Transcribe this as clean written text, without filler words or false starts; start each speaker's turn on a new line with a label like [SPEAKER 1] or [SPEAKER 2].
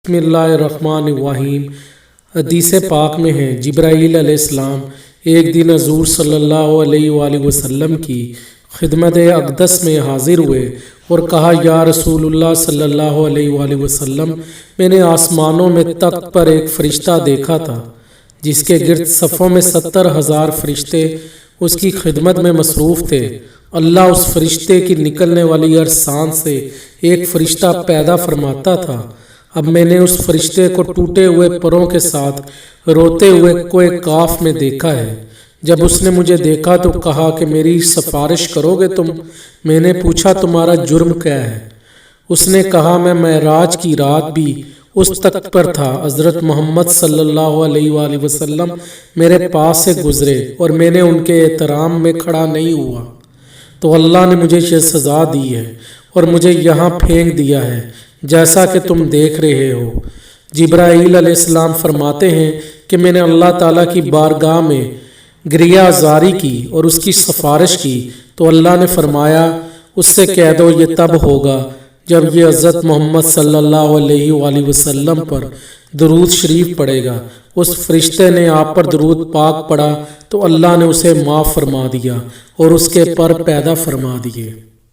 [SPEAKER 1] بسم اللہ الرحمن الرحیم۔ حدیث پاک میں ہے جبرائیل علیہ السلام ایک دن حضور صلی اللہ علیہ وآلہ وسلم کی خدمت اقدس میں حاضر ہوئے اور کہا یا رسول اللہ صلی اللہ علیہ وآلہ وسلم، میں نے آسمانوں میں تخت پر ایک فرشتہ دیکھا تھا جس کے گرد صفوں میں 70,000 فرشتے اس کی خدمت میں مصروف تھے۔ اللہ اس فرشتے کی نکلنے والی ہر سانس سے ایک فرشتہ پیدا فرماتا تھا۔ اب میں نے اس فرشتے کو ٹوٹے ہوئے پروں کے ساتھ روتے ہوئے کوہ کاف میں دیکھا ہے۔ جب اس نے مجھے دیکھا تو کہا کہ میری سفارش کرو گے تم؟ میں نے پوچھا تمہارا جرم کیا ہے؟ اس نے کہا میں معراج کی رات بھی اس تخت پر تھا، حضرت محمد صلی اللہ علیہ وآلہ وسلم میرے پاس سے گزرے اور میں نے ان کے احترام میں کھڑا نہیں ہوا تو اللہ نے مجھے یہ سزا دی ہے اور مجھے یہاں پھینک دیا ہے جیسا کہ تم دیکھ رہے ہو۔ جبرائیل علیہ السلام فرماتے ہیں کہ میں نے اللہ تعالیٰ کی بارگاہ میں گریہ زاری کی اور اس کی سفارش کی تو اللہ نے فرمایا اس سے کہہ دو یہ تب ہوگا جب یہ حضرت محمد صلی اللہ علیہ وآلہ وسلم پر درود شریف پڑھے گا۔ اس فرشتے نے آپ پر درود پاک پڑھا تو اللہ نے اسے معاف فرما دیا اور اس کے پر پیدا فرما دیے۔